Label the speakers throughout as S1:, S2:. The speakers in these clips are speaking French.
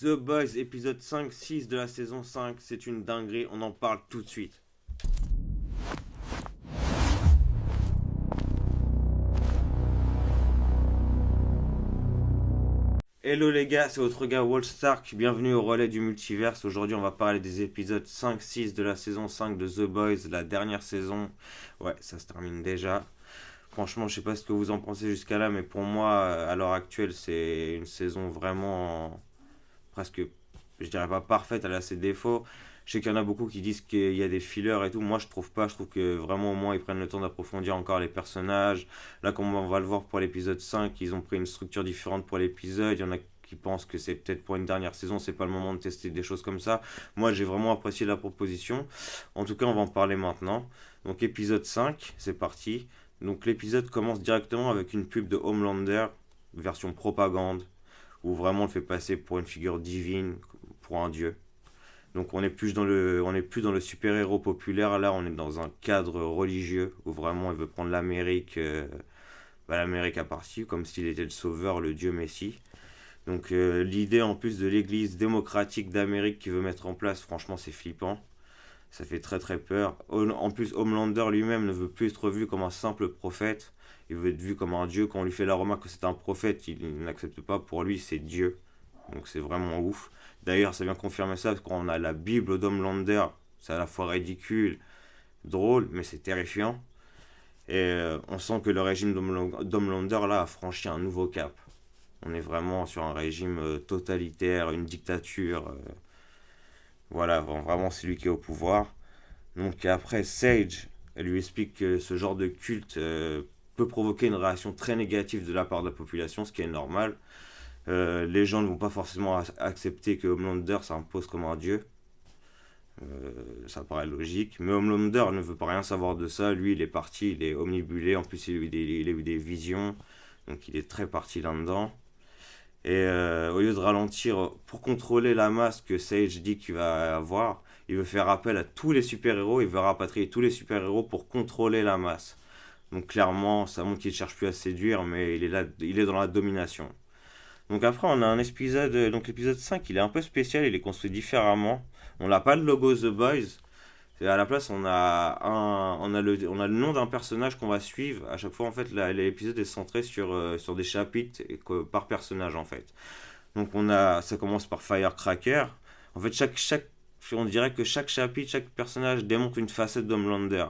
S1: The Boys, épisode 5-6 de la saison 5, c'est une dinguerie, on en parle tout de suite. Hello les gars, c'est votre gars Wall Stark, bienvenue au relais du multiverse. Aujourd'hui on va parler des épisodes 5-6 de la saison 5 de The Boys, la dernière saison. Ouais, ça se termine déjà. Franchement, je sais pas ce que vous en pensez jusqu'à là, mais pour moi, à l'heure actuelle, c'est une saison vraiment presque, je dirais pas parfaite, elle a ses défauts. Je sais qu'il y en a beaucoup qui disent qu'il y a des fillers et tout. Moi, je trouve pas. Je trouve que vraiment, au moins, ils prennent le temps d'approfondir encore les personnages. Là, comme on va le voir pour l'épisode 5, ils ont pris une structure différente pour l'épisode. Il y en a qui pensent que c'est peut-être pour une dernière saison, c'est pas le moment de tester des choses comme ça. Moi, j'ai vraiment apprécié la proposition. En tout cas, on va en parler maintenant. Donc, épisode 5, c'est parti. Donc, l'épisode commence directement avec une pub de Homelander, version propagande, où vraiment on le fait passer pour une figure divine, pour un dieu. Donc on est plus dans le super-héros populaire, là on est dans un cadre religieux, où vraiment il veut prendre l'Amérique, l'Amérique à partie, comme s'il était le sauveur, le dieu messie. Donc l'idée en plus de l'église démocratique d'Amérique qu'il veut mettre en place, franchement c'est flippant. Ça fait très très peur. En plus, Homelander lui-même ne veut plus être vu comme un simple prophète. Il veut être vu comme un dieu. Quand on lui fait la remarque que c'est un prophète, il n'accepte pas. Pour lui, c'est Dieu. Donc c'est vraiment ouf. D'ailleurs, ça vient confirmer ça, parce qu'on a la Bible d'Homelander. C'est à la fois ridicule, drôle, mais c'est terrifiant. Et on sent que le régime d'Homelander, là, a franchi un nouveau cap. On est vraiment sur un régime totalitaire, une dictature. Voilà, vraiment c'est lui qui est au pouvoir. Donc après, Sage, elle lui explique que ce genre de culte peut provoquer une réaction très négative de la part de la population, ce qui est normal. Les gens ne vont pas forcément accepter que Homelander s'impose comme un dieu. Ça paraît logique. Mais Homelander ne veut pas rien savoir de ça. Lui, il est parti, il est omnibulé. En plus, il a eu des visions. Donc il est très parti là-dedans. Et au lieu de ralentir pour contrôler la masse que Sage dit qu'il va avoir, il veut faire appel à tous les super-héros, il veut rapatrier tous les super-héros pour contrôler la masse. Donc clairement, ça montre qu'il ne cherche plus à séduire, mais il est là, il est dans la domination. Donc après, on a un épisode, donc l'épisode 5, il est un peu spécial, il est construit différemment. On n'a pas le logo The Boys. Et à la place, on a le nom d'un personnage qu'on va suivre. À chaque fois, en fait, l'épisode est centré sur des chapitres par personnage, en fait. Donc ça commence par Firecracker. En fait, on dirait que chaque chapitre, chaque personnage démontre une facette d'Homelander.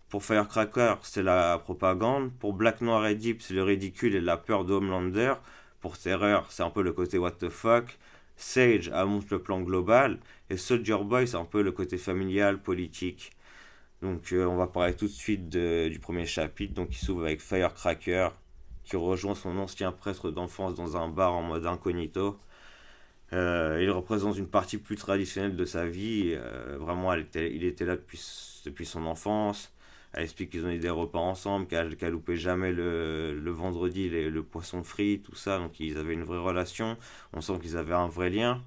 S1: Pour Firecracker, c'est la propagande. Pour Black Noir et Deep, c'est le ridicule et la peur de Homelander. Pour Terreur, c'est un peu le côté what the fuck. Sage annonce le plan global. Et Soldier Boy, c'est un peu le côté familial, politique. Donc on va parler tout de suite du premier chapitre. Donc il s'ouvre avec Firecracker, qui rejoint son ancien prêtre d'enfance dans un bar en mode incognito. Il représente une partie plus traditionnelle de sa vie. Vraiment, il était là depuis son enfance. Elle explique qu'ils ont eu des repas ensemble, qu'elle loupait jamais le vendredi le poisson frit, tout ça. Donc ils avaient une vraie relation. On sent qu'ils avaient un vrai lien.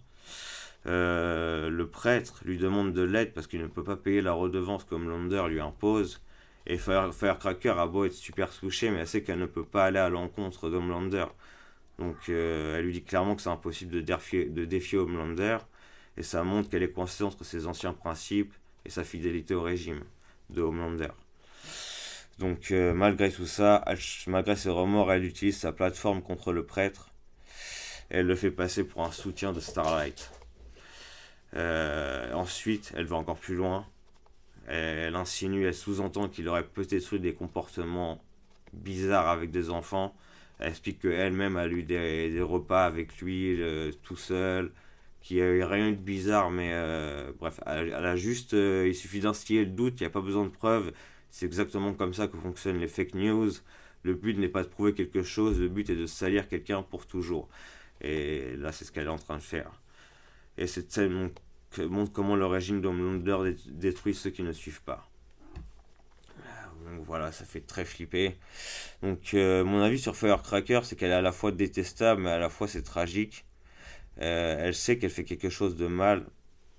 S1: Le prêtre lui demande de l'aide parce qu'il ne peut pas payer la redevance comme Lander lui impose. Et Firecracker a beau être super touchée, mais elle sait qu'elle ne peut pas aller à l'encontre d'Homelander. Donc elle lui dit clairement que c'est impossible de défier Homelander. Et ça montre qu'elle est coincée entre ses anciens principes et sa fidélité au régime de Homelander. Donc malgré tout ça, malgré ses remords, elle utilise sa plateforme contre le prêtre. Et elle le fait passer pour un soutien de Starlight. Ensuite, elle va encore plus loin. Elle insinue, elle sous-entend qu'il aurait peut-être eu des comportements bizarres avec des enfants. Elle explique qu'elle-même a eu des repas avec lui tout seul, qu'il n'y a eu rien de bizarre, mais bref, elle a juste, il suffit d'instiller le doute, il n'y a pas besoin de preuves. C'est exactement comme ça que fonctionnent les fake news. Le but n'est pas de prouver quelque chose, le but est de salir quelqu'un pour toujours. Et là, c'est ce qu'elle est en train de faire. Et cette scène montre comment le régime d'Homelander détruit ceux qui ne suivent pas. Donc voilà, ça fait très flipper. Donc mon avis sur Firecracker, c'est qu'elle est à la fois détestable, mais à la fois c'est tragique. Elle sait qu'elle fait quelque chose de mal,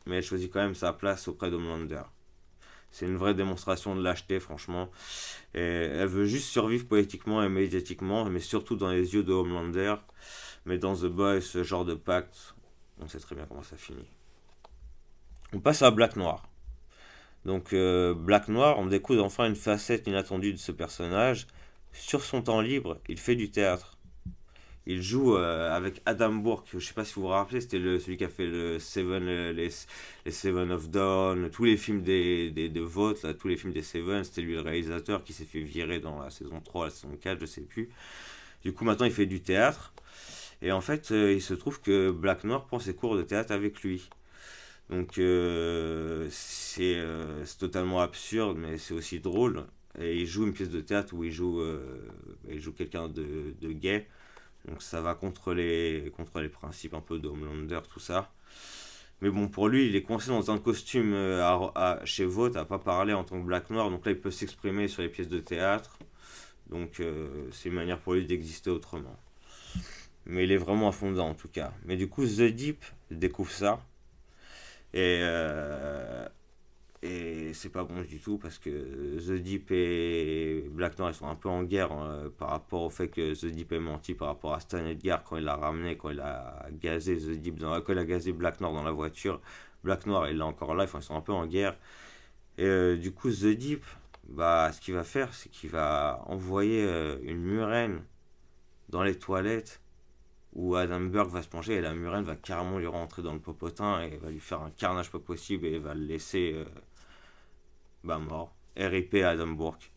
S1: mais elle choisit quand même sa place auprès d'Homelander. C'est une vraie démonstration de lâcheté, franchement. Et elle veut juste survivre politiquement et médiatiquement, mais surtout dans les yeux de Homelander. Mais dans The Boys, ce genre de pacte, On sait très bien comment ça finit. On passe à Black Noir. Donc Black Noir, on découvre enfin une facette inattendue de ce personnage. Sur son temps libre, il fait du théâtre. Il joue avec Adam Bourke. Je sais pas si vous vous rappelez, c'était celui qui a fait les Seven of Dawn, tous les films de Vote, là, tous les films des Seven. C'était lui le réalisateur qui s'est fait virer dans la saison 3, la saison 4, je sais plus. Du coup, maintenant, il fait du théâtre. Et en fait, il se trouve que Black Noir prend ses cours de théâtre avec lui. Donc, c'est totalement absurde, mais c'est aussi drôle. Et il joue une pièce de théâtre où il joue quelqu'un de gay. Donc ça va contre les principes un peu d'Homelander, tout ça. Mais bon, pour lui, il est coincé dans un costume chez Vought, à pas parler en tant que Black Noir. Donc là, il peut s'exprimer sur les pièces de théâtre. Donc c'est une manière pour lui d'exister autrement. Mais il est vraiment à fond dedans en tout cas. Mais du coup, The Deep découvre ça. Et, euh, et c'est pas bon du tout parce que The Deep et Black Noir ils sont un peu en guerre par rapport au fait que The Deep ait menti par rapport à Stan Edgar quand il l'a ramené, quand il a gazé quand il a gazé Black Noir dans la voiture. Black Noir il est encore là, enfin, ils sont un peu en guerre. Et du coup The Deep, bah, ce qu'il va faire c'est qu'il va envoyer une murène dans les toilettes où Adam Burke va se pencher et la murène va carrément lui rentrer dans le popotin et va lui faire un carnage pas possible et va le laisser bah, mort. RIP Adam Burke.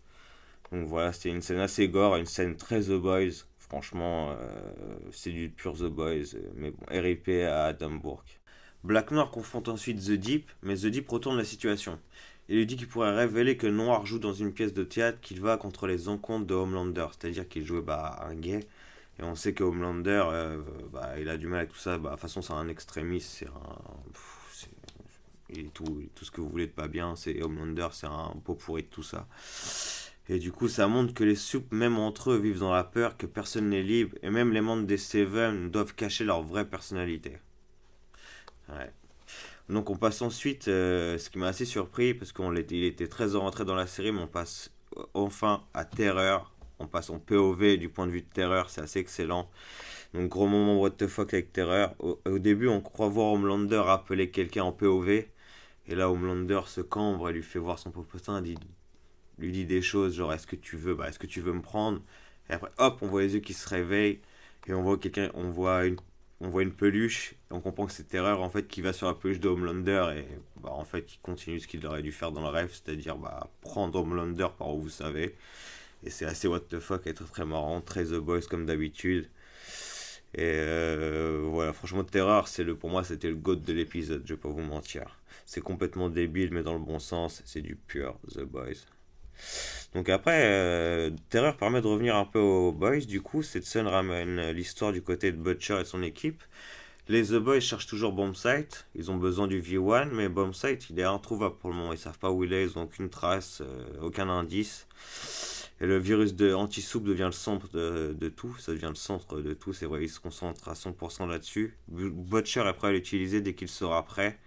S1: Donc voilà, c'était une scène assez gore, une scène très The Boys. Franchement, c'est du pur The Boys. Mais bon, RIP à Adam Burke. Black Noir confronte ensuite The Deep, mais The Deep retourne la situation. Il lui dit qu'il pourrait révéler que Noir joue dans une pièce de théâtre qu'il va contre les encontres de Homelander. C'est-à-dire qu'il jouait un gay. Et on sait que Homelander, il a du mal avec tout ça. Bah, de toute façon, c'est un extrémiste. Il est tout ce que vous voulez de pas bien. C'est Homelander, c'est un pot pourri de tout ça. Et du coup, ça montre que les soupes, même entre eux, vivent dans la peur, que personne n'est libre, et même les membres des Seven doivent cacher leur vraie personnalité. Ouais. Donc on passe ensuite, ce qui m'a assez surpris, parce il était très rentré dans la série, mais on passe enfin à Terreur. On passe en POV du point de vue de Terreur, c'est assez excellent. Donc gros moment what the fuck avec Terreur. Au début, on croit voir Homelander appeler quelqu'un en POV, et là Homelander se cambre et lui fait voir son popotin, lui dit des choses genre est-ce que tu veux me prendre, et après hop on voit les yeux qui se réveillent et on voit une peluche et on comprend que c'est Terreur en fait qui va sur la peluche de Homelander et bah en fait il continue ce qu'il aurait dû faire dans le rêve, c'est-à-dire bah prendre Homelander par où vous savez, et c'est assez what the fuck, être très marrant, très The Boys comme d'habitude. Et voilà, franchement, Terreur, pour moi, c'était le GOAT de l'épisode, je vais pas vous mentir. C'est complètement débile, mais dans le bon sens, c'est du pur The Boys. Donc après, Terreur permet de revenir un peu aux Boys. Du coup, cette scène ramène l'histoire du côté de Butcher et son équipe. Les The Boys cherchent toujours Bombsight. Ils ont besoin du V1, mais Bombsight, il est introuvable pour le moment. Ils savent pas où il est, ils ont aucune trace, aucun indice. Et le virus de anti-soupe devient le centre de tout. Ça devient le centre de tout. C'est vrai, il se concentre à 100% là-dessus. Butcher est prêt à l'utiliser dès qu'il sera prêt.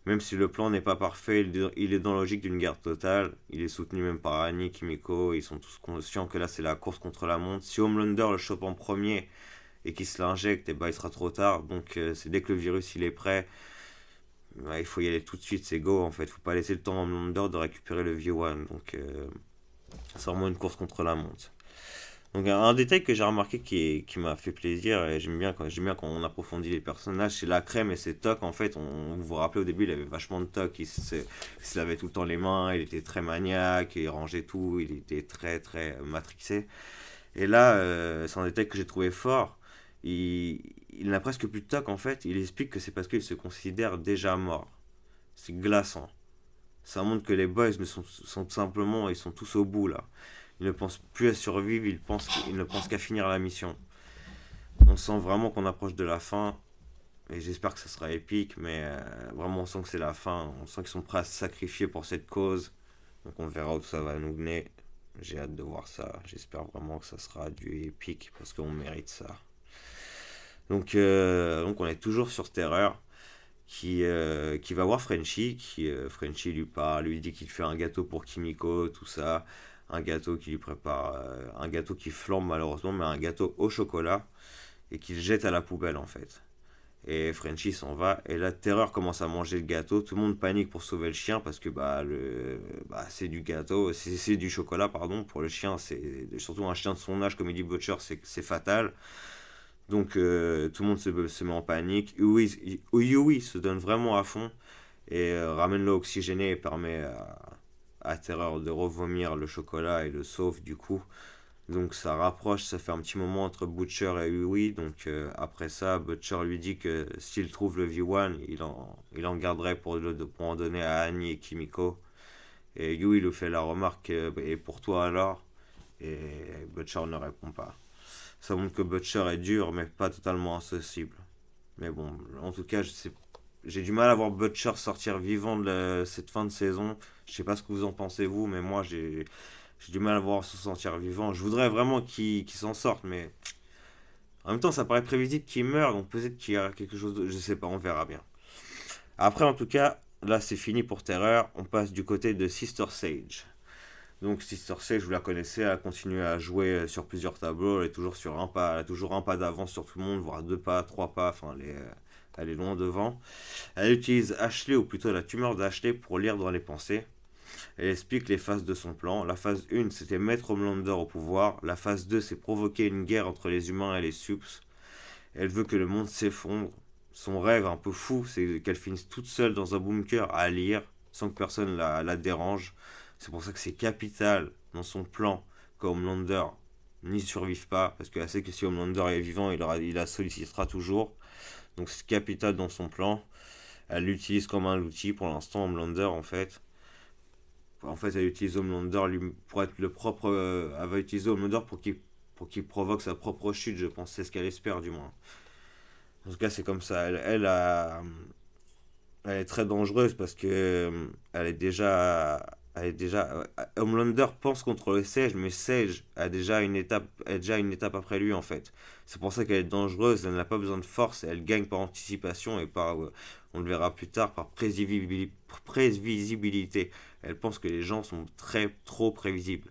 S1: Même si le plan n'est pas parfait, il est dans la logique d'une guerre totale. Il est soutenu même par Annie, Kimiko. Ils sont tous conscients que là, c'est la course contre la montre. Si Homelander le chope en premier et qu'il se l'injecte, et bah, il sera trop tard. Donc, c'est dès que le virus il est prêt, bah, il faut y aller tout de suite. C'est go en fait. Faut pas laisser le temps à Homelander de récupérer le V1. Donc, c'est vraiment une course contre la montre. Donc un détail que j'ai remarqué qui m'a fait plaisir, et j'aime bien quand on approfondit les personnages, c'est la crème et ses tocs. En fait, vous vous rappelez au début, il avait vachement de tocs, il se lavait tout le temps les mains, il était très maniaque, il rangeait tout, il était très très matrixé. Et là, c'est un détail que j'ai trouvé fort. Il n'a presque plus de tocs en fait. Il explique que c'est parce qu'il se considère déjà mort. C'est glaçant. Ça montre que les boys sont simplement, ils sont tous au bout là. Ils ne pensent plus à survivre, ils ne pensent qu'à finir la mission. On sent vraiment qu'on approche de la fin, et j'espère que ça sera épique, mais vraiment on sent que c'est la fin, on sent qu'ils sont prêts à se sacrifier pour cette cause. Donc on verra où ça va nous mener. J'ai hâte de voir ça, j'espère vraiment que ça sera du épique, parce qu'on mérite ça. Donc on est toujours sur Terreur, qui va voir Frenchie, Frenchie lui parle, lui dit qu'il fait un gâteau pour Kimiko, tout ça, un gâteau qui lui prépare, un gâteau qui flambe malheureusement, mais un gâteau au chocolat, et qu'il jette à la poubelle en fait. Et Frenchie s'en va. Et la terreur commence à manger le gâteau. Tout le monde panique pour sauver le chien parce que c'est du gâteau, c'est du chocolat, pardon. Pour le chien, c'est surtout un chien de son âge, comme il dit Butcher, c'est fatal. Donc tout le monde se met en panique. Yui se donne vraiment à fond et ramène l'eau oxygénée et permet à Terreur de revomir le chocolat et le sauve du coup. Donc ça rapproche, ça fait un petit moment entre Butcher et Yui. Donc après ça, Butcher lui dit que s'il trouve le V1, il en garderait pour en donner à Annie et Kimiko. Et Yui lui fait la remarque, et pour toi alors? Et Butcher ne répond pas. Ça montre que Butcher est dur, mais pas totalement incessible. Mais bon, en tout cas, j'ai du mal à voir Butcher sortir vivant de cette fin de saison. Je sais pas ce que vous en pensez vous, mais moi j'ai du mal à voir se sentir vivant. Je voudrais vraiment qu'il s'en sorte, mais en même temps, ça paraît prévisible qu'il meurt, donc peut-être qu'il y a quelque chose de. Je sais pas, on verra bien. Après, en tout cas, là c'est fini pour Terreur. On passe du côté de Sister Sage. Donc Sister Sage, vous la connaissez, elle a continué à jouer sur plusieurs tableaux, elle est toujours sur un pas, elle a toujours un pas d'avance sur tout le monde, voire deux pas, trois pas, enfin elle est loin devant. Elle utilise Ashley, ou plutôt la tumeur d'Ashley, pour lire dans les pensées. Elle explique les phases de son plan. La phase 1, c'était mettre Homelander au pouvoir. La phase 2, c'est provoquer une guerre entre les humains et les subs. Elle veut que le monde s'effondre. Son rêve un peu fou, c'est qu'elle finisse toute seule dans un bunker à lire, sans que personne la dérange. C'est pour ça que c'est capital dans son plan qu'Homelander n'y survive pas, parce qu'elle sait que si Homelander est vivant, il la sollicitera toujours. Donc c'est capital dans son plan. Elle l'utilise comme un outil pour l'instant, Homelander en fait. Elle utilise Homelander pour être le propre. Elle va utiliser Homelander pour qu'il provoque sa propre chute, je pense. C'est ce qu'elle espère, du moins. En tout cas, c'est comme ça. Elle est très dangereuse parce que elle est déjà. Homelander pense contrôler Sage, mais Sage est déjà une étape après lui en fait. C'est pour ça qu'elle est dangereuse. Elle n'a pas besoin de force. Elle gagne par anticipation et on le verra plus tard, par prévisibilité. Elle pense que les gens sont trop prévisibles.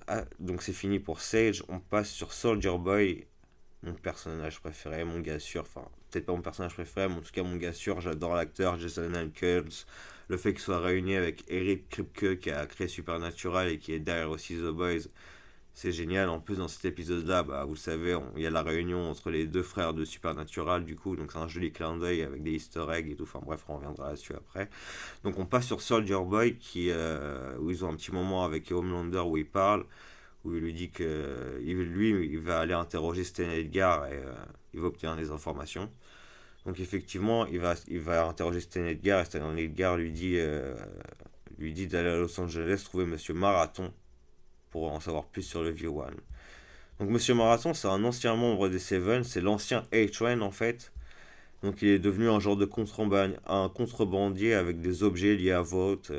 S1: Ah, donc c'est fini pour Sage. On passe sur Soldier Boy, mon personnage préféré, mon gars sûr, enfin peut-être pas mon personnage préféré, mais en tout cas mon gars sûr, j'adore l'acteur Jason Ackles, le fait qu'il soit réuni avec Eric Kripke qui a créé Supernatural et qui est derrière aussi The Boys, c'est génial. En plus dans cet épisode-là, vous le savez, il y a la réunion entre les deux frères de Supernatural du coup, donc c'est un joli clin d'œil avec des easter eggs et tout, enfin bref, on reviendra là-dessus après. Donc on passe sur Soldier Boy où ils ont un petit moment avec Homelander où ils parlent, où il lui dit que il va aller interroger Stan Edgar et il va obtenir des informations. Donc effectivement, il va interroger Stan Edgar et Stan Edgar lui dit d'aller à Los Angeles trouver Monsieur Marathon pour en savoir plus sur le V1. Donc Monsieur Marathon, c'est un ancien membre des Seven, c'est l'ancien A-Train en fait. Donc il est devenu un genre de un contrebandier avec des objets liés à Vote.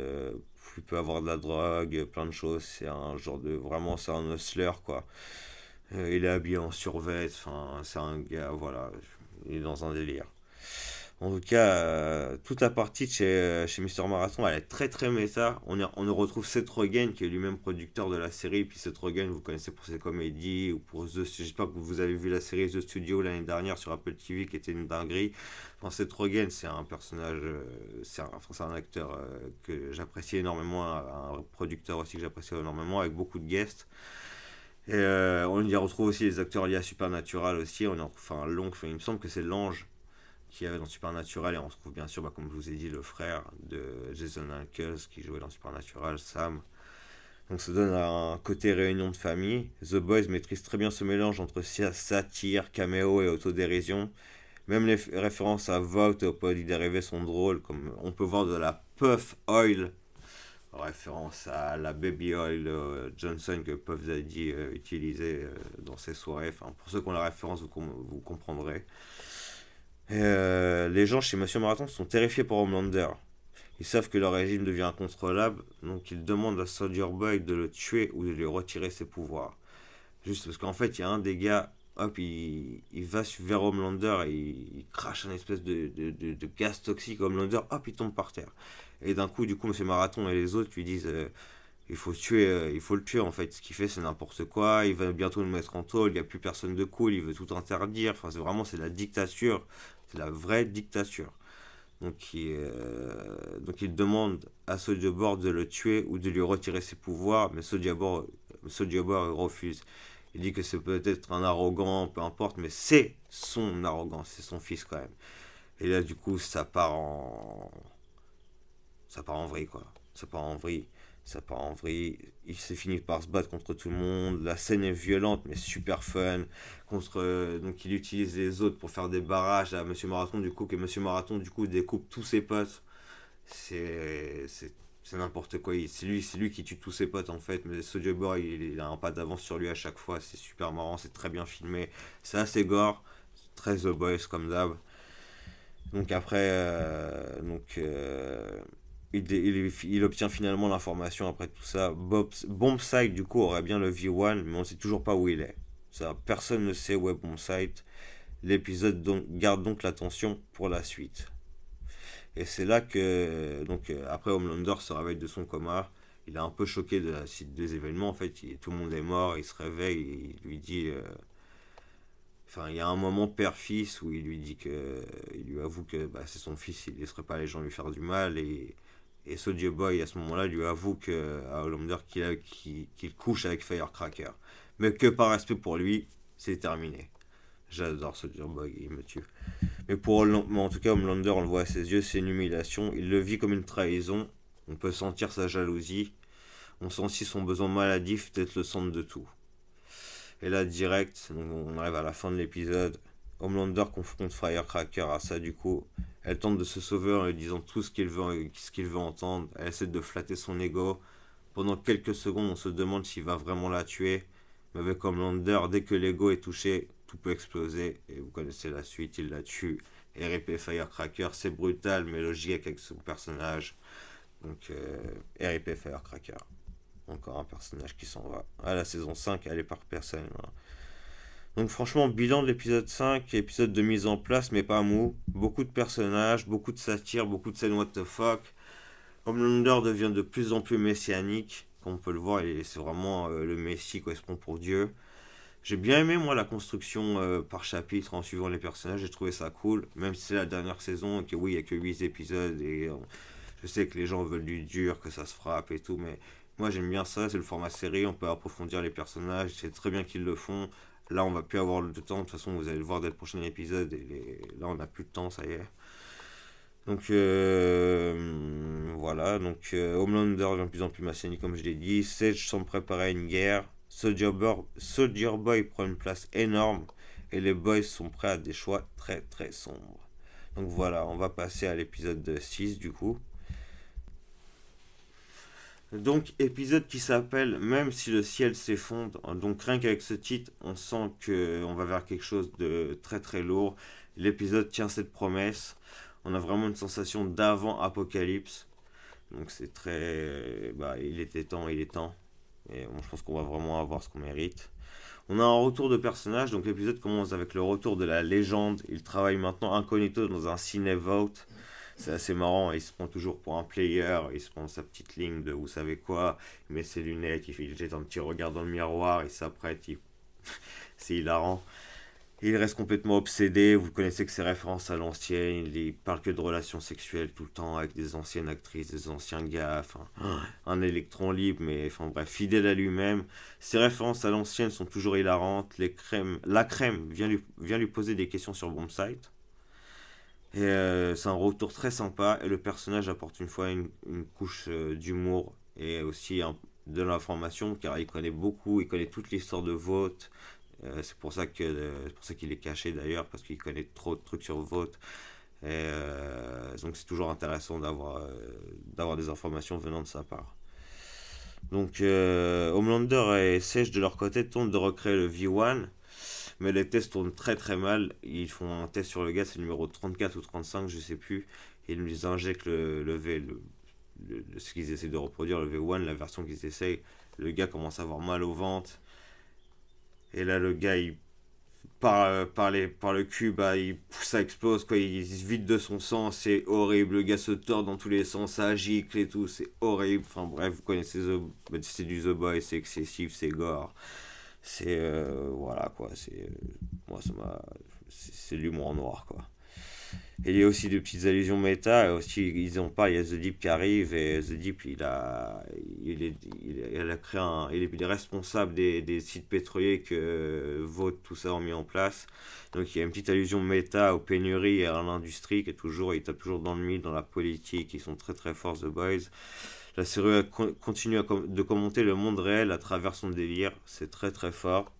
S1: Il peut avoir de la drogue, plein de choses. C'est un genre de. Vraiment, c'est un hustler quoi. Il est habillé en survêt, enfin, c'est un gars, voilà. Il est dans un délire. En tout cas, toute la partie de chez Mister Marathon, elle est très très méta. On retrouve Seth Rogen, qui est lui-même producteur de la série. Puis Seth Rogen, vous connaissez pour ses comédies, ou pour j'espère que vous avez vu la série The Studio l'année dernière sur Apple TV, qui était une dinguerie. Enfin, Seth Rogen, c'est un personnage, c'est un acteur que j'apprécie énormément, un producteur aussi que j'apprécie énormément, avec beaucoup de guests. Et on y retrouve aussi les acteurs liés à Supernatural aussi. On y retrouve un long, il me semble que c'est l'ange qui avait dans Supernatural, et on retrouve bien sûr, comme je vous ai dit, le frère de Jason Ackles qui jouait dans Supernatural, Sam. Donc ça donne un côté réunion de famille. The Boys maîtrise très bien ce mélange entre satire, caméo et autodérision. Même les références à Vogt et au Poly dérivé sont drôles, comme on peut voir de la Puff Oil, référence à la Baby Oil Johnson que Puff Daddy utilisait dans ses soirées. Enfin, pour ceux qui ont la référence, vous comprendrez. Les gens chez Monsieur Marathon sont terrifiés par Homelander. Ils savent que leur régime devient incontrôlable, donc ils demandent à Soldier Boy de le tuer ou de lui retirer ses pouvoirs. Juste parce qu'en fait, il y a un des gars, hop, il va vers Homelander et il crache un espèce de gaz toxique. Homelander, hop, il tombe par terre. Et d'un coup, Monsieur Marathon et les autres lui disent il faut le tuer en fait. Ce qu'il fait, c'est n'importe quoi. Il va bientôt nous mettre en tôle. Il n'y a plus personne de cool. Il veut tout interdire. Enfin, c'est la dictature. C'est la vraie dictature. Donc il demande à Soulja Boy de le tuer ou de lui retirer ses pouvoirs, mais Soulja Boy refuse. Il dit que c'est peut-être un arrogant, peu importe, mais c'est son arrogance, c'est son fils quand même. Et là, du coup, ça part en vrille, quoi. Ça part en vrille. Ça part en vrille. Il s'est fini par se battre contre tout le monde. La scène est violente, mais super fun. Donc il utilise les autres pour faire des barrages à Monsieur Marathon, du coup, que Monsieur Marathon, du coup, découpe tous ses potes. C'est, c'est, c'est n'importe quoi. C'est lui qui tue tous ses potes, en fait. Mais Soulja Boy, il a un pas d'avance sur lui à chaque fois. C'est super marrant, c'est très bien filmé. C'est assez gore. Très The Boys, comme d'hab. Donc après, il obtient finalement l'information après tout ça. Bombsite, du coup, aurait bien le V1, mais on ne sait toujours pas où il est. Ça, personne ne sait où est Bombsite. L'épisode garde donc l'attention pour la suite. Et c'est là que, après Homelander se réveille de son coma. Il est un peu choqué de la suite des événements. En fait, tout le monde est mort. Il se réveille et il lui dit. Enfin, il y a un moment père-fils où il lui dit que. Il lui avoue que bah, c'est son fils, il ne laisserait pas les gens lui faire du mal. Et Soulja Boy, à ce moment-là, lui avoue à Homelander qu'il couche avec Firecracker. Mais que par respect pour lui, c'est terminé. J'adore Soulja Boy, il me tue. Mais en tout cas, Homelander, on le voit à ses yeux, c'est une humiliation. Il le vit comme une trahison. On peut sentir sa jalousie. On sent aussi son besoin maladif d'être le centre de tout. Et là, direct, donc on arrive à la fin de l'épisode. Homelander confronte Firecracker à ça, du coup. Elle tente de se sauver en lui disant tout ce qu'il veut entendre. Elle essaie de flatter son ego. Pendant quelques secondes, on se demande s'il va vraiment la tuer. Mais avec Homelander, dès que l'ego est touché, tout peut exploser. Et vous connaissez la suite, il la tue. RIP Firecracker, c'est brutal, mais logique avec son personnage. Donc, RIP Firecracker. Encore un personnage qui s'en va. Ah, la saison 5, elle est par personne. Voilà. Donc franchement, bilan de l'épisode 5, épisode de mise en place, mais pas mou. Beaucoup de personnages, beaucoup de satire, beaucoup de scènes what the fuck. Homelander devient de plus en plus messianique. Comme on peut le voir, c'est vraiment le Messie correspond pour Dieu. J'ai bien aimé moi la construction par chapitre en suivant les personnages, j'ai trouvé ça cool. Même si c'est la dernière saison, et que oui, il n'y a que 8 épisodes, et je sais que les gens veulent du dur, que ça se frappe et tout, mais moi j'aime bien ça, c'est le format série, on peut approfondir les personnages, c'est très bien qu'ils le font. Là on va plus avoir le temps, de toute façon vous allez le voir dès le prochain épisode, là on n'a plus de temps, ça y est. Donc voilà, Homelander devient de plus en plus maçonnique comme je l'ai dit, Sage semble préparer à une guerre, Soldier Boy prend une place énorme et les boys sont prêts à des choix très très sombres. Donc voilà, on va passer à l'épisode 6 du coup. Donc épisode qui s'appelle Même si le ciel s'effondre. Donc rien qu'avec ce titre, on sent que on va vers quelque chose de très très lourd. L'épisode tient cette promesse. On a vraiment une sensation d'avant-apocalypse. Donc c'est très... Bah, il était temps, il est temps. Et bon, je pense qu'on va vraiment avoir ce qu'on mérite. On a un retour de personnage. Donc l'épisode commence avec le retour de la légende. Il travaille maintenant incognito dans un ciné-vault. C'est assez marrant, il se prend toujours pour un player, il se prend sa petite ligne de vous savez quoi, il met ses lunettes, il jette un petit regard dans le miroir, il s'apprête, c'est hilarant. Il reste complètement obsédé, vous connaissez que ses références à l'ancienne, il parle que de relations sexuelles tout le temps avec des anciennes actrices, des anciens gars, enfin, un électron libre, mais enfin bref, fidèle à lui-même. Ses références à l'ancienne sont toujours hilarantes, la crème vient lui poser des questions sur Bombsite. Et c'est un retour très sympa et le personnage apporte une fois une couche d'humour et aussi de l'information car il connaît beaucoup, il connaît toute l'histoire de Vought. C'est pour ça qu'il est caché d'ailleurs parce qu'il connaît trop de trucs sur Vought. Et donc c'est toujours intéressant d'avoir des informations venant de sa part. Donc Homelander et Sage de leur côté tentent de recréer le V1 mais les tests tournent très très mal. Ils font un test sur le gars, c'est le numéro 34 ou 35, je sais plus. Et ils nous injectent ce qu'ils essaient de reproduire, le V1, la version qu'ils essayent. Le gars commence à avoir mal au ventre. Et là, le gars, par le cul, bah, ça explose, quoi. Il se vide de son sang, c'est horrible. Le gars se tord dans tous les sens, ça gicle et tout, c'est horrible. Enfin bref, vous connaissez c'est du The Boys, c'est excessif, c'est gore. Voilà quoi, moi ça m'a. C'est de l'humour noir quoi. Et il y a aussi de petites allusions méta, et aussi ils en parlent, il y a The Deep qui arrive, et The Deep il a créé il est responsable des sites pétroliers que Vought, tout ça ont mis en place. Donc il y a une petite allusion méta aux pénuries et à l'industrie qui est toujours, il tape toujours dans le mythe, dans la politique, ils sont très très forts The Boys. La série continue de commenter le monde réel à travers son délire, c'est très très fort.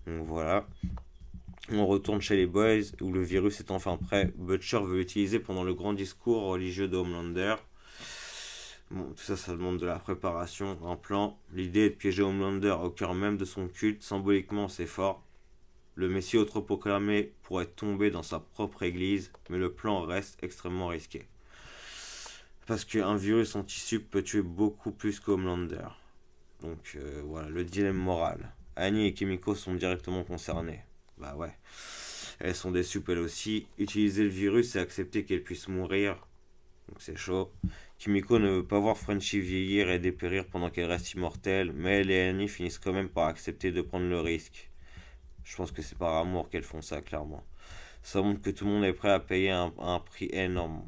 S1: Donc voilà. On retourne chez les Boys où le virus est enfin prêt. Butcher veut l'utiliser pendant le grand discours religieux de Homelander. Bon, tout ça, ça demande de la préparation, un plan. L'idée est de piéger Homelander au cœur même de son culte. Symboliquement, c'est fort. Le Messie autoproclamé pourrait tomber dans sa propre église, mais le plan reste extrêmement risqué. Parce qu'un virus en tissu peut tuer beaucoup plus qu'Homelander. Donc voilà, le dilemme moral. Annie et Kimiko sont directement concernés. Bah ouais. Elles sont déçues elles aussi. Utiliser le virus et accepter qu'elle puisse mourir. Donc c'est chaud. Kimiko ne veut pas voir Frenchie vieillir et dépérir pendant qu'elle reste immortelle, mais elle et Annie finissent quand même par accepter de prendre le risque. Je pense que c'est par amour qu'elles font ça, clairement. Ça montre que tout le monde est prêt à payer un prix énorme.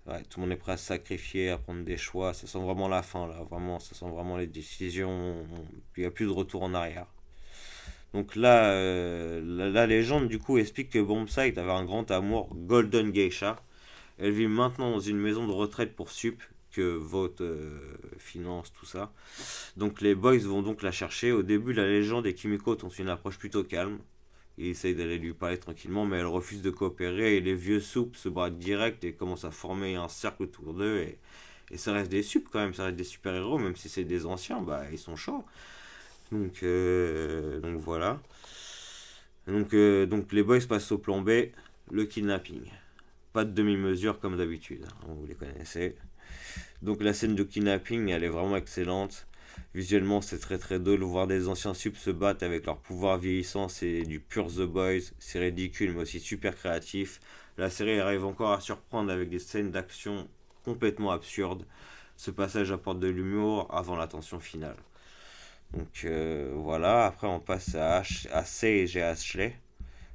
S1: Ouais, tout le monde est prêt à se sacrifier, à prendre des choix. Ça sent vraiment la fin, là. Vraiment, ça sent vraiment les décisions. Il n'y a plus de retour en arrière. Donc là, la légende du coup explique que Bombsight avait un grand amour, Golden Geisha. Elle vit maintenant dans une maison de retraite pour sup que Vought finance tout ça. Donc les boys vont donc la chercher. Au début, la légende et Kimiko ont une approche plutôt calme. Ils essayent d'aller lui parler tranquillement, mais elle refuse de coopérer et les vieux soupes se braquent direct et commencent à former un cercle autour d'eux. Et ça reste des supes quand même, ça reste des super-héros, même si c'est des anciens, bah ils sont chauds. Donc voilà. Donc les boys passent au plan B, le kidnapping. Pas de demi-mesure comme d'habitude, hein, vous les connaissez. Donc la scène de kidnapping, elle est vraiment excellente. Visuellement, c'est très très drôle. Voir des anciens subs se battre avec leur pouvoir vieillissant, c'est du pur The Boys. C'est ridicule, mais aussi super créatif. La série arrive encore à surprendre avec des scènes d'action complètement absurdes. Ce passage apporte de l'humour avant la tension finale. Donc voilà, après on passe à Sage et Ashley.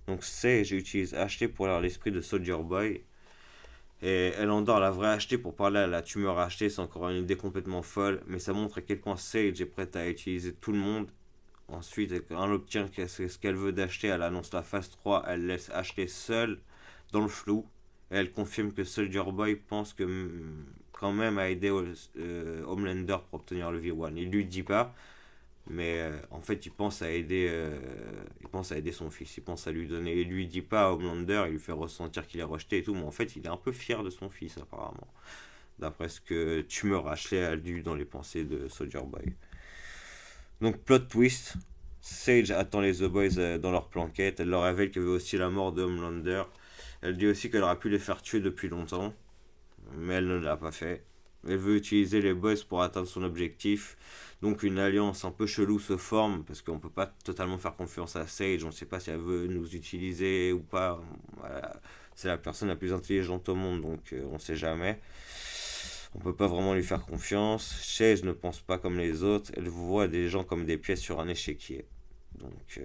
S1: Donc Sage utilise Ashley pour avoir l'esprit de Soldier Boy. Et elle endort la vraie Ashley pour parler à la tumeur Ashley, c'est encore une idée complètement folle, mais ça montre à quel point Sage est prête à utiliser tout le monde. Ensuite, quand elle obtient ce qu'elle veut d'Ashley, elle annonce la phase 3, elle laisse Ashley seule dans le flou. Et elle confirme que Soldier Boy pense que quand même à aider Homelander pour obtenir le V1. Il lui dit pas, mais en fait, il pense à aider son fils. Il pense à lui donner. Il lui dit pas à Homelander, il lui fait ressentir qu'il est rejeté et tout. Mais en fait, il est un peu fier de son fils, apparemment. D'après ce que Tumor Ashley a lu dans les pensées de Soldier Boy. Donc, plot twist. Sage attend les The Boys dans leur planquette. Elle leur révèle qu'elle veut aussi la mort de Homelander. Elle dit aussi qu'elle aurait pu les faire tuer depuis longtemps. Mais elle ne l'a pas fait. Elle veut utiliser les boys pour atteindre son objectif. Donc une alliance un peu chelou se forme parce qu'on peut pas totalement faire confiance à Sage. On ne sait pas si elle veut nous utiliser ou pas. Voilà. C'est la personne la plus intelligente au monde, donc on ne sait jamais. On peut pas vraiment lui faire confiance. Sage ne pense pas comme les autres. Elle voit des gens comme des pièces sur un échiquier. Donc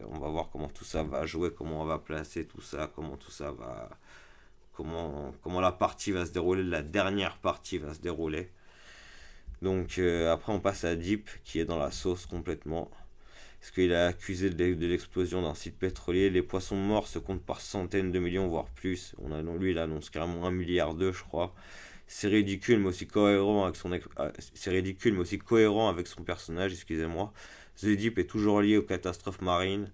S1: on va voir comment tout ça va jouer, comment on va placer tout ça, comment tout ça va, comment la partie va se dérouler, la dernière partie va se dérouler. Donc après on passe à Deep qui est dans la sauce complètement. Parce qu'il est accusé de l'explosion d'un site pétrolier. Les poissons morts se comptent par centaines de millions, voire plus. Lui, il annonce carrément 1,2 milliard, je crois. C'est ridicule, mais aussi cohérent avec c'est ridicule, mais aussi cohérent avec son personnage, excusez-moi. The Deep est toujours lié aux catastrophes marines.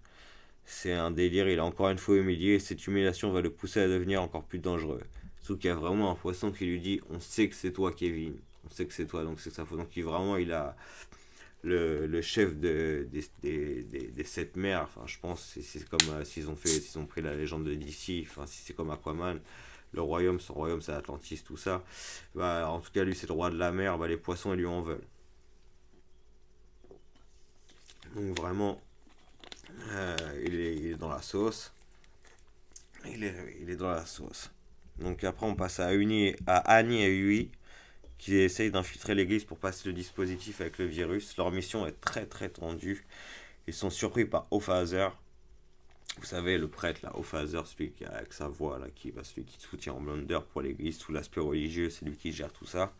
S1: C'est un délire, il est encore une fois humilié et cette humiliation va le pousser à devenir encore plus dangereux. Sauf qu'il y a vraiment un poisson qui lui dit on sait que c'est toi Kevin, on sait que c'est toi, donc c'est sa faute. Donc il a le chef des sept mers, enfin je pense c'est comme s'ils ont pris la légende de DC, enfin si c'est comme Aquaman, son royaume c'est Atlantis, tout ça. Bah, en tout cas lui c'est le roi de la mer, bah, les poissons ils lui en veulent. Donc vraiment Il est dans la sauce. Il est dans la sauce. Donc après, on passe à Annie et Yui qui essayent d'infiltrer l'église pour passer le dispositif avec le virus. Leur mission est très très tendue. Ils sont surpris par Ophazer. Vous savez, le prêtre là, Ophazer, celui qui avec sa voix là, celui qui soutient Homelander pour l'église, tout l'aspect religieux, c'est lui qui gère tout ça.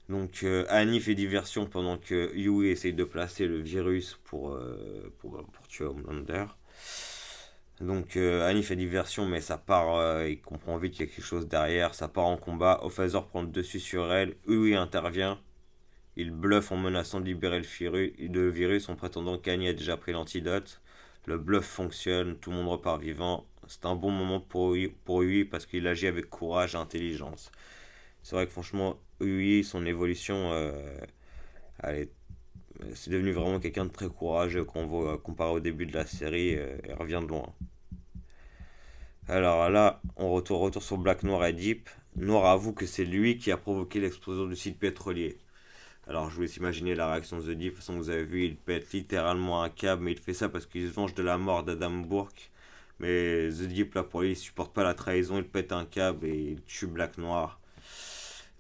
S1: Donc Annie fait diversion pendant que Yui essaye de placer le virus pour tuer Homelander. Donc Annie fait diversion, mais ça part, il comprend vite qu'il y a quelque chose derrière, ça part en combat. Ophazer prend le dessus sur elle, Yui intervient, il bluffe en menaçant de libérer le virus en prétendant qu'Annie a déjà pris l'antidote. Le bluff fonctionne, tout le monde repart vivant. C'est un bon moment pour Yui parce qu'il agit avec courage et intelligence. C'est vrai que franchement, Yui, son évolution, elle est- c'est devenu vraiment quelqu'un de très courageux qu'on voit comparé au début de la série. Elle revient de loin. Alors là, retour sur Black Noir et Deep. Noir avoue que c'est lui qui a provoqué l'explosion du site pétrolier. Alors je vous laisse imaginer la réaction de The Deep. De toute façon, vous avez vu, il pète littéralement un câble, mais il fait ça parce qu'il se venge de la mort d'Adam Bourke. Mais The Deep, là, pour lui, il supporte pas la trahison, il pète un câble et il tue Black Noir.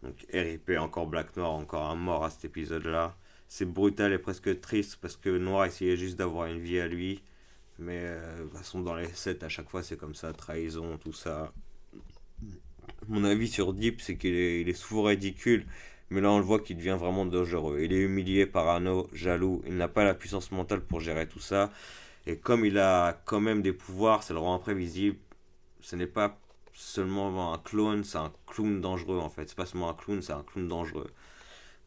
S1: Donc RIP, encore Black Noir, encore un mort à cet épisode-là. C'est brutal et presque triste parce que Noir essayait juste d'avoir une vie à lui. Mais de toute façon, dans les sets, à chaque fois, c'est comme ça, trahison, tout ça. Mon avis sur Deep, c'est qu'il est souvent ridicule, mais là, on le voit qu'il devient vraiment dangereux. Il est humilié, parano, jaloux, il n'a pas la puissance mentale pour gérer tout ça. Et comme il a quand même des pouvoirs, ça le rend imprévisible. Ce n'est pas seulement un clone, c'est un clown dangereux en fait. C'est pas seulement un clown, c'est un clown dangereux,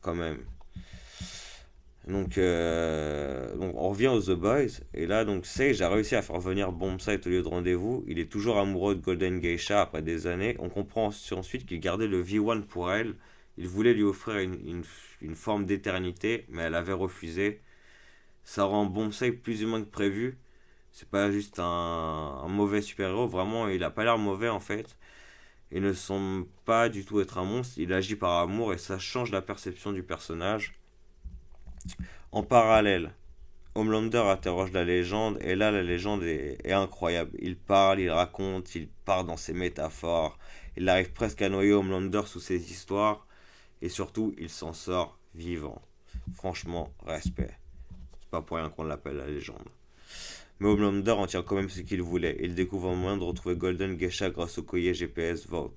S1: quand même. Donc on revient aux The Boys. Et là, donc Sage a réussi à faire venir Bombsight au lieu de rendez-vous. Il est toujours amoureux de Golden Geisha après des années. On comprend ensuite qu'il gardait le V1 pour elle. Il voulait lui offrir une forme d'éternité, mais elle avait refusé. Ça rend Bombsight plus humain que prévu. C'est pas juste un mauvais super-héros. Vraiment, il a pas l'air mauvais en fait. Il ne semble pas du tout être un monstre. Il agit par amour et ça change la perception du personnage. En parallèle, Homelander interroge la légende et là la légende est incroyable. Il parle, il raconte, il part dans ses métaphores. Il arrive presque à noyer Homelander sous ses histoires et surtout il s'en sort vivant. Franchement, respect. C'est pas pour rien qu'on l'appelle la légende. Mais Homelander en tient quand même ce qu'il voulait. Il découvre un moyen de retrouver Golden Geisha grâce au collier GPS Vault.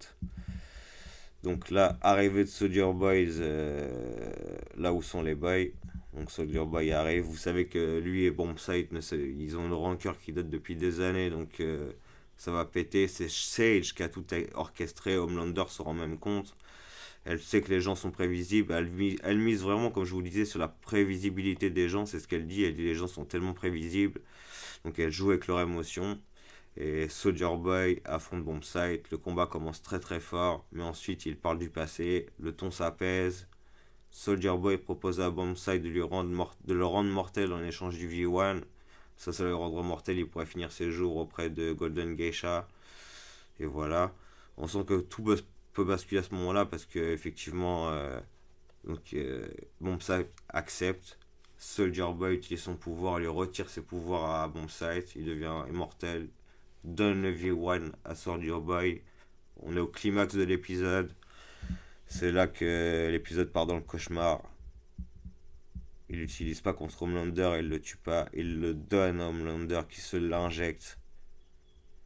S1: Donc là, arrivée de Soldier Boys, là où sont les boys. Donc Soldier Boy arrive. Vous savez que lui et Bombsight, ils ont une rancœur qui date depuis des années. Donc ça va péter. C'est Sage qui a tout orchestré. Homelander se rend même compte. Elle sait que les gens sont prévisibles. Elle mise vraiment, comme je vous le disais, sur la prévisibilité des gens. C'est ce qu'elle dit. Elle dit les gens sont tellement prévisibles. Donc elle joue avec leurs émotions. Et Soldier Boy affronte Bombsight. Le combat commence très très fort. Mais ensuite, il parle du passé. Le ton s'apaise. Soldier Boy propose à Bombsight de le rendre mortel en échange du V1. Ça le rendra mortel. Il pourrait finir ses jours auprès de Golden Geisha. Et voilà. On sent que tout peut basculer à ce moment-là parce que effectivement, Bombsight accepte. Soldier Boy utilise son pouvoir, lui retire ses pouvoirs à Bombsight, il devient immortel, donne le V1 à Soldier Boy. On est au climax de l'épisode. C'est là que l'épisode part dans le cauchemar. Il l'utilise pas contre Homelander, il le tue pas, il le donne à Homelander qui se l'injecte.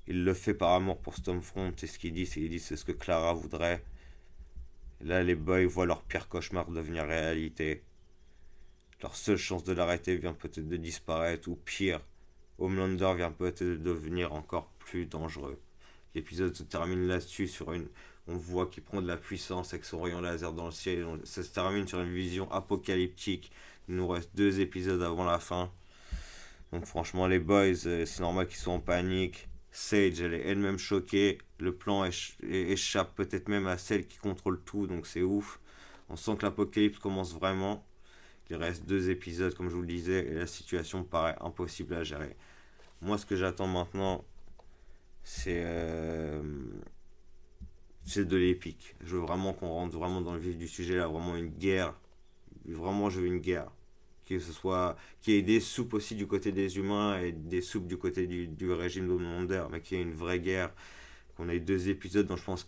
S1: Il le fait par amour pour Stormfront, c'est ce qu'il dit, c'est ce que Clara voudrait. Et là, les boys voient leur pire cauchemar devenir réalité. Leur seule chance de l'arrêter vient peut-être de disparaître, ou pire, Homelander vient peut-être de devenir encore plus dangereux. L'épisode se termine là-dessus on voit qu'il prend de la puissance avec son rayon laser dans le ciel. Ça se termine sur une vision apocalyptique. Il nous reste 2 épisodes avant la fin. Donc franchement les boys, c'est normal qu'ils soient en panique. Sage, elle est elle-même choquée. Le plan échappe peut-être même à celle qui contrôle tout, donc c'est ouf. On sent que l'apocalypse commence vraiment. Il reste 2 épisodes, comme je vous le disais, et la situation paraît impossible à gérer. Moi, ce que j'attends maintenant, c'est c'est de l'épique. Je veux vraiment qu'on rentre vraiment dans le vif du sujet là, vraiment une guerre. Vraiment, je veux une guerre. qu'il y ait des soupes aussi du côté des humains et des soupes du côté du régime d'Homelander, mais qu'il y ait une vraie guerre, qu'on ait 2 épisodes dont je pense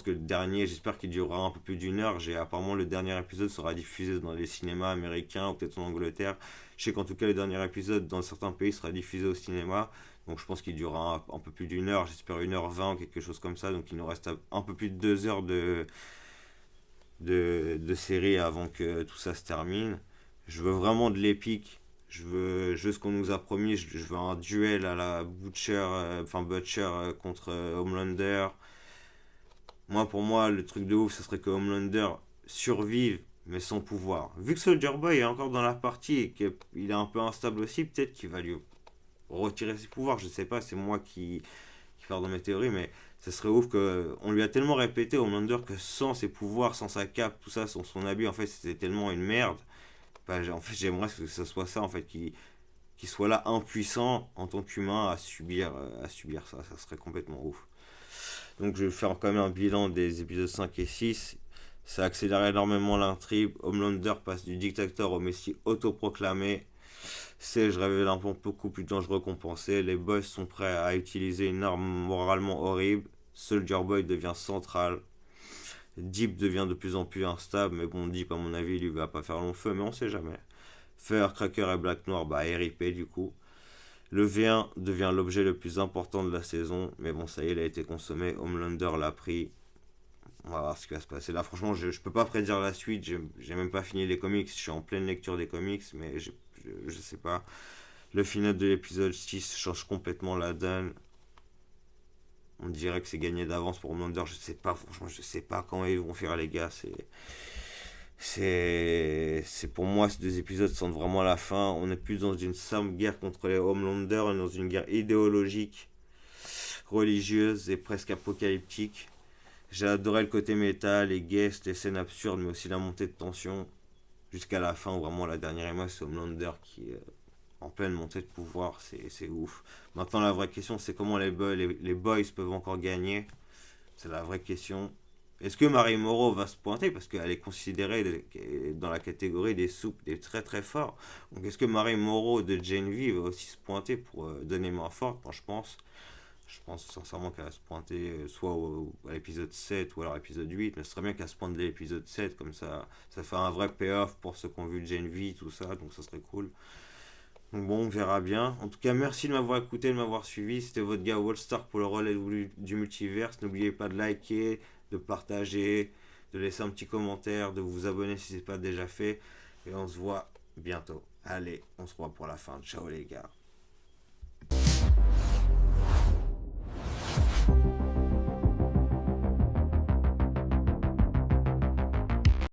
S1: que le dernier, j'espère qu'il durera un peu plus d'1 heure. Apparemment, le dernier épisode sera diffusé dans les cinémas américains ou peut-être en Angleterre. Je sais qu'en tout cas, le dernier épisode dans certains pays sera diffusé au cinéma. Donc je pense qu'il durera un peu plus d'1 heure, j'espère 1h20 ou quelque chose comme ça. Donc il nous reste un peu plus de 2 heures de série avant que tout ça se termine. Je veux vraiment de l'épique. Je veux ce qu'on nous a promis. Je veux un duel à la Butcher contre Homelander. Pour moi, le truc de ouf, ce serait que Homelander survive, mais sans pouvoir. Vu que Soldier Boy est encore dans la partie et qu'il est un peu instable aussi, peut-être qu'il va lui retirer ses pouvoirs. Je sais pas, c'est moi qui pars dans mes théories, mais ce serait ouf que. On lui a tellement répété Homelander que sans ses pouvoirs, sans sa cape, tout ça, sans son habit, en fait, c'était tellement une merde. En fait, j'aimerais que ce soit ça, en fait, qu'il soit là impuissant en tant qu'humain à subir ça. Ça serait complètement ouf. Donc je vais faire quand même un bilan des épisodes 5 et 6. Ça accélère énormément l'intrigue. Homelander passe du dictateur au messie autoproclamé. Sage révèle un plan beaucoup plus dangereux qu'on pensait. Les boys sont prêts à utiliser une arme moralement horrible. Soldier Boy devient central. Deep devient de plus en plus instable. Mais bon, Deep, à mon avis, lui va pas faire long feu, mais on sait jamais. Firecracker et Black Noir, RIP du coup. Le V1 devient l'objet le plus important de la saison, mais bon, ça y est, il a été consommé. Homelander l'a pris. On va voir ce qui va se passer. Là, franchement, je peux pas prédire la suite. J'ai même pas fini les comics. Je suis en pleine lecture des comics, mais je sais pas. Le final de l'épisode 6 change complètement la donne. On dirait que c'est gagné d'avance pour Homelander. Je sais pas, franchement, je sais pas comment ils vont faire, les gars. C'est pour moi, ces 2 épisodes sentent vraiment la fin. On n'est plus dans une simple guerre contre les Homelanders, on est dans une guerre idéologique, religieuse et presque apocalyptique. J'ai adoré le côté métal, les guests, les scènes absurdes, mais aussi la montée de tension. Jusqu'à la fin, où vraiment la dernière image, c'est Homelander qui est en pleine montée de pouvoir. C'est ouf. Maintenant, la vraie question, c'est comment les boys peuvent encore gagner. C'est la vraie question. Est-ce que Marie Moreau va se pointer parce qu'elle est considérée dans la catégorie des soupes, des très très forts. Donc est-ce que Marie Moreau de Gen V va aussi se pointer pour donner main forte? Moi, je pense sincèrement qu'elle va se pointer soit à l'épisode 7 ou alors à l'épisode 8, mais ce serait bien qu'elle se pointe dès l'épisode 7, comme ça fait un vrai payoff pour ceux qui ont vu Gen V, tout ça, donc ça serait cool. Donc bon, on verra bien. En tout cas, merci de m'avoir écouté, de m'avoir suivi. C'était votre gars Wallstar pour le relais du multiverse. N'oubliez pas de liker, de partager, de laisser un petit commentaire, de vous abonner si ce n'est pas déjà fait. Et on se voit bientôt. Allez, on se revoit pour la fin. Ciao les gars.